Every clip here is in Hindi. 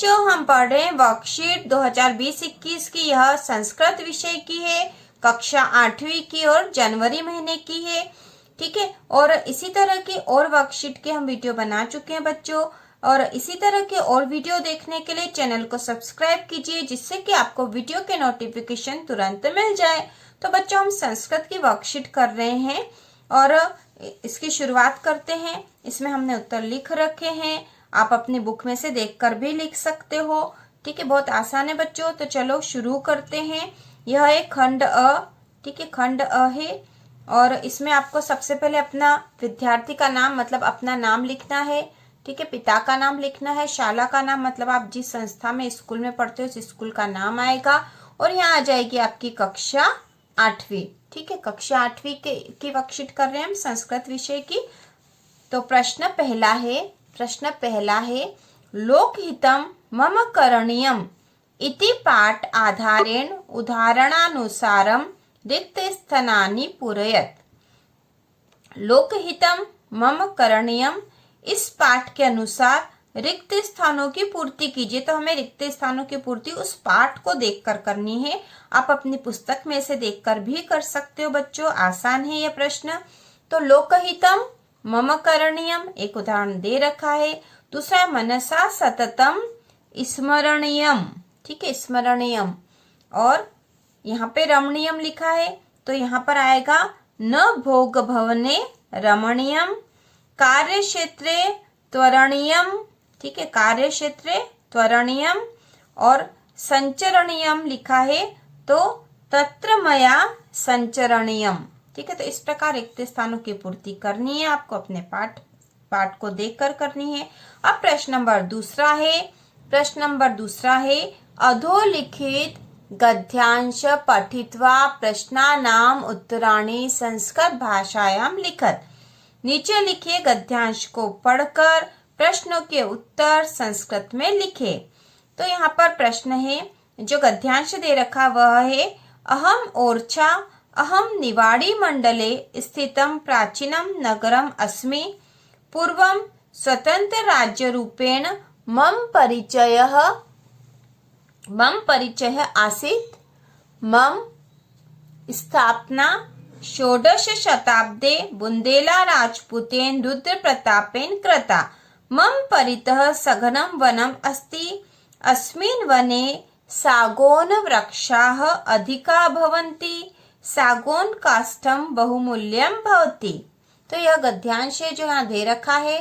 बच्चों हम पढ़ रहे हैं वर्कशीट 2020-21 की। यह संस्कृत विषय की है, कक्षा 8वीं की और जनवरी महीने की है। ठीक है, और इसी तरह की और वर्कशीट के हम वीडियो बना चुके हैं बच्चों। और इसी तरह के और वीडियो देखने के लिए चैनल को सब्सक्राइब कीजिए, जिससे कि आपको वीडियो के नोटिफिकेशन तुरंत मिल जाए। तो बच्चों हम संस्कृत की वर्कशीट कर रहे हैं और इसकी शुरुआत करते हैं। इसमें हमने उत्तर लिख रखे हैं, आप अपनी बुक में से देखकर भी लिख सकते हो। ठीक है, बहुत आसान है बच्चों। तो चलो शुरू करते हैं। यह है खंड अ। ठीक है, खंड अ है और इसमें आपको सबसे पहले अपना विद्यार्थी का नाम मतलब अपना नाम लिखना है। ठीक है, पिता का नाम लिखना है, शाला का नाम मतलब आप जिस संस्था में स्कूल में पढ़ते हो उस स्कूल का नाम आएगा, और यहाँ आ जाएगी आपकी कक्षा 8वीं। ठीक है, कक्षा 8वीं की वर्कशीट कर रहे हैं हम संस्कृत विषय की। तो प्रश्न पहला है लोकहितम मम करणीयम इति पाठ आधारेण उदाहरणानुसारम रिक्त स्थानानि पूरयत। लोकहितम मम करणीयम, इस पाठ के अनुसार रिक्त स्थानों की पूर्ति कीजिए। तो हमें रिक्त स्थानों की पूर्ति उस पाठ को देखकर करनी है। आप अपनी पुस्तक में से देखकर भी कर सकते हो बच्चों, आसान है यह प्रश्न। तो लोकहितम मम करणीयम एक उदाहरण दे रखा है। दूसरा मनसा सततम स्मरणीयम। ठीक है, स्मरणीयम, और यहाँ पे रमणीयम लिखा है तो यहाँ पर आएगा न भोग भवने रमणीयम, कार्य क्षेत्रे त्वरणीयम। ठीक है, कार्य क्षेत्रे त्वरणीयम, और संचरणीयम लिखा है तो तत्र मया संचरणीयम। ठीक है, तो इस प्रकार रिक्त स्थानों की पूर्ति करनी है आपको, अपने पाठ को देखकर करनी है। अब प्रश्न नंबर दूसरा है अधोलिखित गद्यांश पठित्वा प्रश्नानाम उत्तराणि संस्कृत भाषायाम लिखत। नीचे लिखे गद्यांश को पढ़कर प्रश्नों के उत्तर संस्कृत में लिखे। तो यहाँ पर प्रश्न है, जो गद्यांश दे रखा वह है अहम ओरछा अहम निवाड़ी मंडले स्थितम प्राचीनम नगरम अस्मि, पूर्वम स्वतंत्र राज्य रूपेण मम परिचय आसीत्, मम स्थापना षोडश शताब्दे बुंदेला राजपूतेन रुद्र प्रतापेन कृता, मम परितः सघनं वनम् अस्ति, अस्मिन् वने सागौन वृक्षाः अधिका भवन्ति, सागौन काष्ठम बहुमूल्यम भवति। तो यह गद्यांश है जो यहाँ दे रखा है।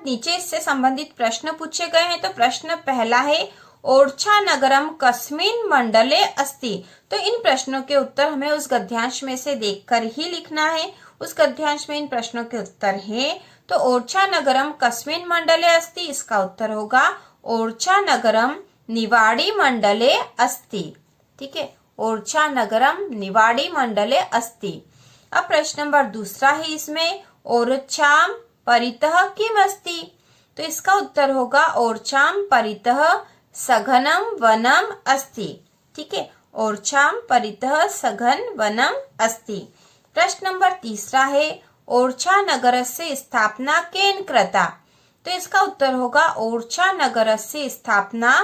नीचे इससे संबंधित प्रश्न पूछे गए हैं। तो प्रश्न पहला है ओरछा नगरम कस्मिन मंडले अस्ति। तो इन प्रश्नों के उत्तर हमें उस गद्यांश में से देखकर ही लिखना है। उस गद्यांश में इन प्रश्नों के उत्तर हैं। तो ओरछा नगरम कस्मिन मंडले अस्ति, इसका उत्तर होगा ओरछा नगरम निवाड़ी मंडले अस्ति। ठीक है, ओरछा नगरम निवाड़ी मंडले अस्ति। अब प्रश्न नंबर दूसरा है इसमें ओरछाम परितः किम अस्ति। तो इसका उत्तर होगा ओरछाम परितः सघनम वनम अस्ति। ठीक है, ओरछाम परितः सघन वनम अस्ति। प्रश्न नंबर तीसरा है ओरछा नगरस्य स्थापना केन कृता। तो इसका उत्तर होगा ओरछा नगरस्य स्थापना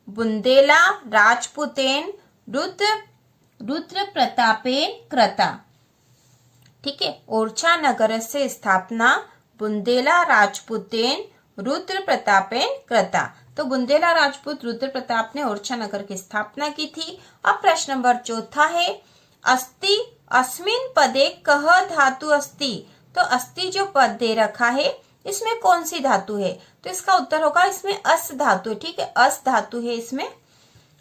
बुंदेला राजपूतेन रुद्र प्रतापेन कृता। ठीक है, ओरछा नगरस्य स्थापना बुंदेला राजपूतेन रुद्र प्रतापेन कृता। तो बुंदेला राजपूत रुद्र प्रताप ने ओरछा नगर की स्थापना की थी। अब प्रश्न नंबर चौथा है अस्ति अस्मिन पदे कह धातु अस्ति। तो अस्ति जो पद दे रखा है इसमें कौन सी धातु है। तो इसका उत्तर होगा इसमें अस धातु। ठीक है, अस धातु है इसमें।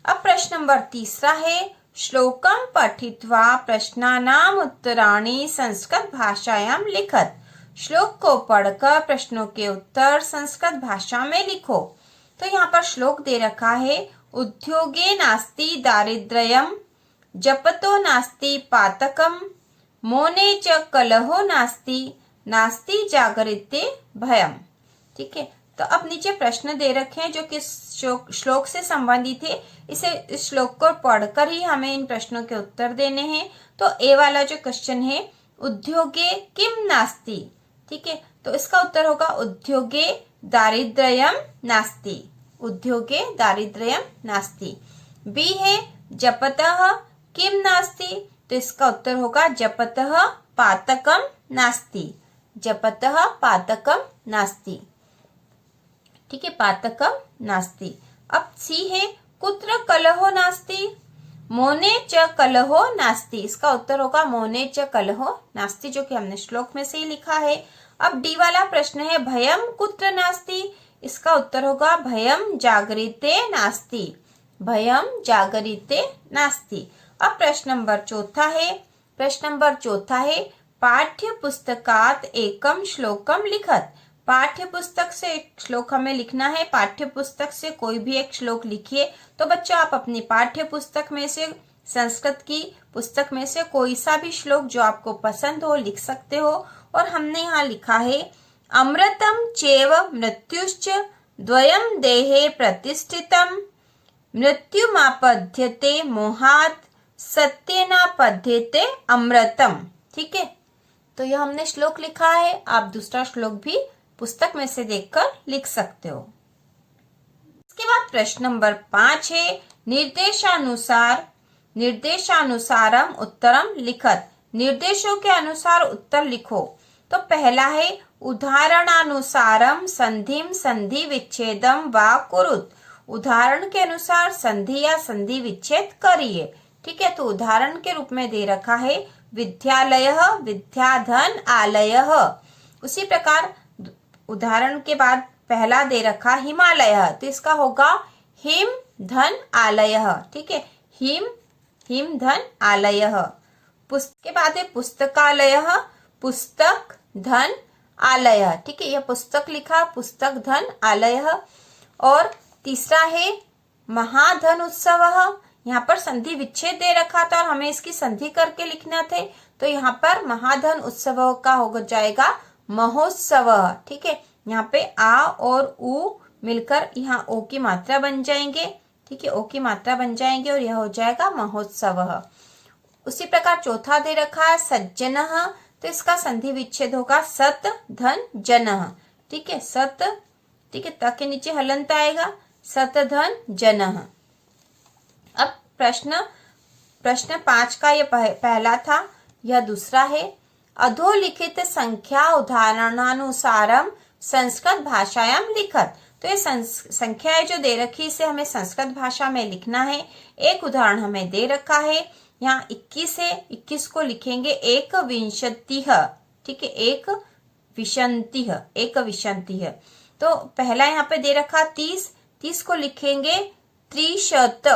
अब प्रश्न नंबर तीसरा है श्लोकम पठित्वा प्रश्नानाम उत्तराणि संस्कृत भाषायाम लिखत। श्लोक को पढ़कर प्रश्नों के उत्तर संस्कृत भाषा में लिखो। तो यहाँ पर श्लोक दे रखा है उद्योगे नास्ति दारिद्र्यम, जपतो नास्ति पातकम, मौने च कलहो नास्ति, नास्ति जागरिते भयम। ठीक है, तो अब नीचे प्रश्न दे रखे हैं जो कि श्लोक से संबंधित है। इस श्लोक को पढ़कर ही हमें इन प्रश्नों के उत्तर देने हैं। तो ए वाला जो क्वेश्चन है उद्योगे किम नास्ति। ठीक है, तो इसका उत्तर होगा उद्योगे दारिद्र्यम नास्ति। उद्योगे दारिद्र्यं नास्ति। बी है जपतः किम नास्ति, तो इसका उत्तर होगा जपतः पातकम नास्ति। जपतः पातकम नास्ति, ठीक है, पातकम नास्ति। अब सी है कुत्र कलहो नास्ति, मोने च कलहो नास्ति, इसका उत्तर होगा मोने च कलहो नास्ति, जो कि हमने श्लोक में से ही लिखा है। अब डी वाला प्रश्न है भयम कुत्र नास्ति, इसका उत्तर होगा भयम जागरिते नास्ति। भयम जागरिते नास्ति। अब प्रश्न नंबर चौथा है पाठ्य पुस्तकात एकम श्लोकम लिखत। पाठ्य पुस्तक से एक श्लोक हमें लिखना है। पाठ्य पुस्तक से कोई भी एक श्लोक लिखिए। तो बच्चों आप अपनी पाठ्य पुस्तक में से, संस्कृत की पुस्तक में से कोई सा भी श्लोक जो आपको पसंद हो लिख सकते हो। और हमने यहाँ लिखा है अमृतम चेव मृत्युश्च द्वयम देहे प्रतिष्ठितम मृत्युमापद्यते मोहात सत्येनापद्यते अमृतम। ठीक है, तो यह हमने श्लोक लिखा है। आप दूसरा श्लोक भी पुस्तक में से देखकर लिख सकते हो। इसके बाद प्रश्न नंबर 5 है निर्देशानुसारम उत्तरम लिखत। निर्देशों के अनुसार उत्तर लिखो। तो पहला है उदाहरणानुसारम संधिम संधि विच्छेदम वा कुरुत। उदाहरण के अनुसार संधि या संधि विच्छेद करिए। ठीक है, तो उदाहरण के रूप में दे रखा है विद्यालयः विद्याधन आलयः। उसी प्रकार उदाहरण के बाद पहला दे रखा हिमालय, तो इसका होगा हिम धन आलयः। ठीक है, हिम धन आलयः। के बाद है पुस्तकालयः पुस्तक धन आलयः। ठीक है, यह पुस्तक लिखा पुस्तक धन आलयः। और तीसरा है महाधन उत्सवः। यहाँ पर संधि विच्छेद दे रखा था और हमें इसकी संधि करके लिखना थे। तो यहाँ पर महाधन उत्सव का हो जाएगा महोत्सव। ठीक है, यहाँ पे आ और उ मिलकर यहाँ ओ की मात्रा बन जाएंगे। ठीक है, ओ की मात्रा बन जाएंगे और यह हो जाएगा महोत्सव। उसी प्रकार चौथा दे रखा है सज्जनः, तो इसका संधि विच्छेद होगा सत धन जनः। ठीक है, सत, ठीक है, त के नीचे हलंत आएगा, सत धन जनः। अब प्रश्न 5 का यह पहला था, यह दूसरा है अधोलिखित संख्या उदाहरणानुसारम संस्कृत भाषायाम लिखत। तो ये संख्याएं जो दे रखी इसे हमें संस्कृत भाषा में लिखना है। एक उदाहरण हमें दे रखा है, यहाँ 21 है, 21 को लिखेंगे एक विंशतिः। ठीक है, एक विशंतिः। तो पहला यहाँ पे दे रखा 30 को लिखेंगे त्रिशत।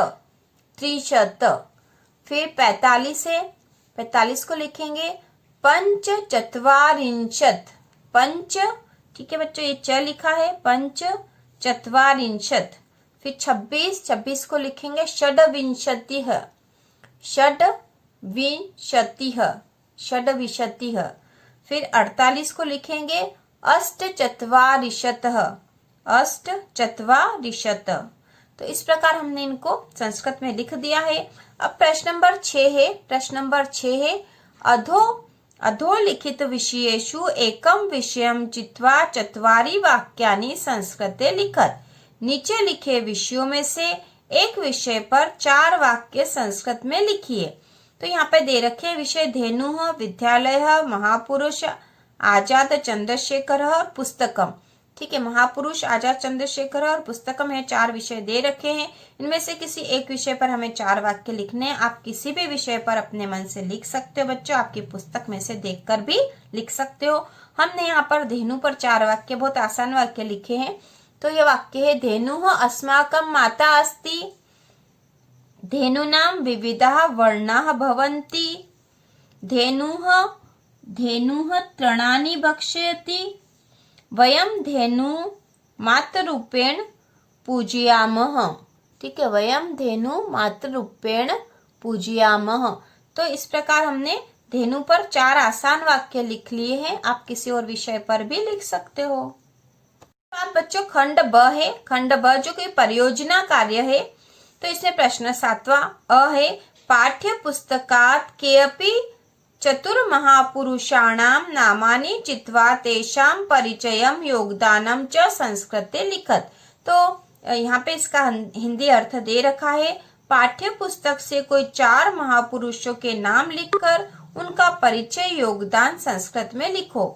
फिर 45 है, 45 को लिखेंगे पंचचत्वारिंशत्। ठीक है बच्चों, ये च लिखा है पंचचत्वारिंशत्। फिर 26 को लिखेंगे षड्विंशतिः। फिर 48 को लिखेंगे अष्टचत्वारिशतः। तो इस प्रकार हमने इनको संस्कृत में लिख दिया है। अब प्रश्न नंबर 6 है अधोलिखित विषयेषु एकम विषयम चित्वा चत्वारि वाक्यानि संस्कृते लिखत। नीचे लिखे विषयों में से एक विषय पर 4 वाक्य संस्कृत में लिखिए। तो यहाँ पे दे रखे विषय धेनुः, विद्यालयः, महापुरुष आजाद चंद्रशेखर और पुस्तकम। ठीक है, महापुरुष आजाद चंद्रशेखर और पुस्तकम है, 4 विषय दे रखे हैं। इनमें से किसी एक विषय पर हमें 4 वाक्य लिखने हैं। आप किसी भी विषय पर अपने मन से लिख सकते हो बच्चों, आपकी पुस्तक में से देखकर भी लिख सकते हो। हमने यहाँ पर धेनु पर 4 वाक्य, बहुत आसान वाक्य लिखे हैं। तो ये वाक्य है धेनुः अस्माकं माता अस्ति, धेनूनां विविधाः वर्णाः भवन्ति, धेनुः तृणानि भक्षयति, वयम धेनु मातृरूपेण पूजयामः। ठीक है, वयम धेनु मातृरूपेण पूजयामः। तो इस प्रकार हमने धेनु पर 4 आसान वाक्य लिख लिए हैं। आप किसी और विषय पर भी लिख सकते हो। अब बच्चों खंड ब है, खंड ब जो कि परियोजना कार्य है। तो इसमें प्रश्न 7वां अ है पाठ्य पुस्तकात केऽपि चतुर्महापुरुषाणां नामानि चित्वा तेषां परिचयं योगदानं च संस्कृते लिखत। तो यहाँ पे इसका हिंदी अर्थ दे रखा है। पाठ्य पुस्तक से कोई 4 महापुरुषों के नाम लिखकर उनका परिचय योगदान संस्कृत में लिखो।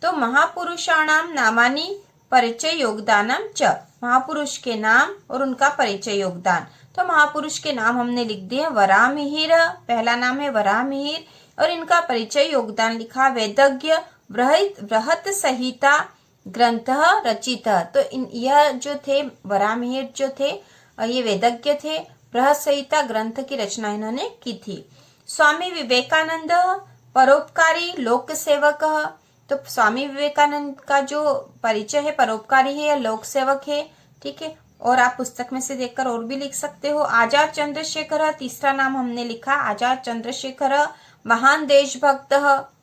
तो महापुरुषाणाम नामानि परिचय योगदानम च, महापुरुष के नाम और उनका परिचय योगदान। तो महापुरुष के नाम हमने लिख दिए। वराहमिहिर, पहला नाम है वराहमिहिर, और इनका परिचय योगदान लिखा वेदज्ञ बृहत संहिता ग्रंथ रचित। तो यह जो थे वराहमिहिर जो थे ये वेदज्ञ थे, बृहत संहिता ग्रंथ की रचना इन्होंने की थी। स्वामी विवेकानंद परोपकारी लोक सेवक। तो स्वामी विवेकानंद का जो परिचय है परोपकारी है या लोक सेवक है, ठीक है। और आप पुस्तक में से देखकर और भी लिख सकते हो। आजाद चंद्रशेखर, तीसरा नाम हमने लिखा आजाद चंद्रशेखर, महान देशभक्त,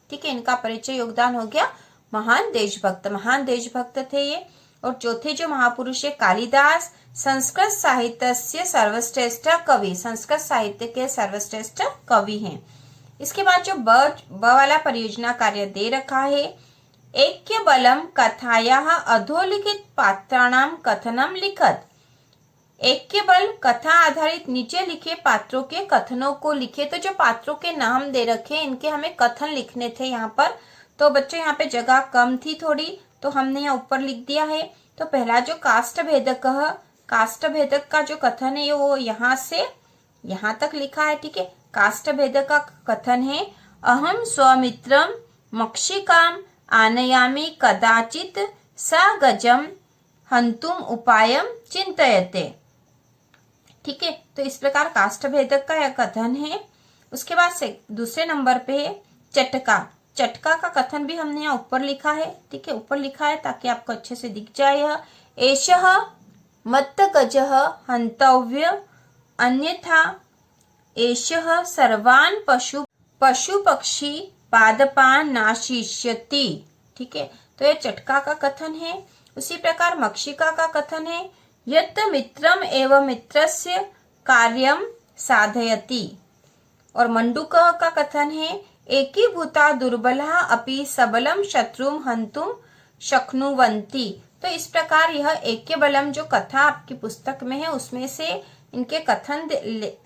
ठीक है। इनका परिचय योगदान हो गया महान देशभक्त थे ये। और चौथे जो महापुरुष है कालिदास, संस्कृत साहित्य से सर्वश्रेष्ठ कवि, संस्कृत साहित्य के सर्वश्रेष्ठ कवि हैं। इसके बाद जो ब वाला परियोजना कार्य दे रखा है, ऐक्य बलम कथायाः अधोलिखित पात्राणाम कथनम लिखत। ऐक्य बल कथा आधारित नीचे लिखे पात्रों के कथनों को लिखे। तो जो पात्रों के नाम दे रखे इनके हमें कथन लिखने थे यहाँ पर। तो बच्चों यहाँ पे जगह कम थी थोड़ी, तो हमने यहाँ ऊपर लिख दिया है। तो पहला जो काष्ठ भेदक का जो कथन है वो यहाँ से यहाँ तक लिखा है, ठीक है। काष्ठ भेदक का कथन है, अहम स्वमित्रम मक्षिकाम आनयामि कदाचित सा गजम हंतुम उपायम चिंतयते, ठीक है। तो इस प्रकार काष्ठ भेदक का यह कथन है। उसके बाद से दूसरे नंबर पे है चटका का कथन भी हमने यहाँ ऊपर लिखा है, ठीक है। ऊपर लिखा है ताकि आपको अच्छे से दिख जाए। यह एषः मत्त गजः हंतव्य अन्यथा एषः सर्वान् पशु पक्षी पादपान नाशिष्यति, ठीक है। तो यह चटका का कथन है। उसी प्रकार मक्षिका का कथन है, यत् मित्रम एवं मित्रस्य कार्यम साधयति। और मंडूक का कथन है, एकीभूता दुर्बला अपि सबलम शत्रुम हंतुम शक्नुवन्ति। तो इस प्रकार यह ऐक्य बलम जो कथा आपकी पुस्तक में है उसमें से इनके कथन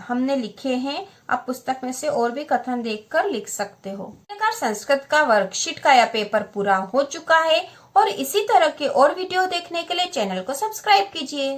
हमने लिखे हैं। आप पुस्तक में से और भी कथन देखकर लिख सकते हो। इस प्रकार संस्कृत का वर्कशीट का यह पेपर पूरा हो चुका है। और इसी तरह के और वीडियो देखने के लिए चैनल को सब्सक्राइब कीजिए।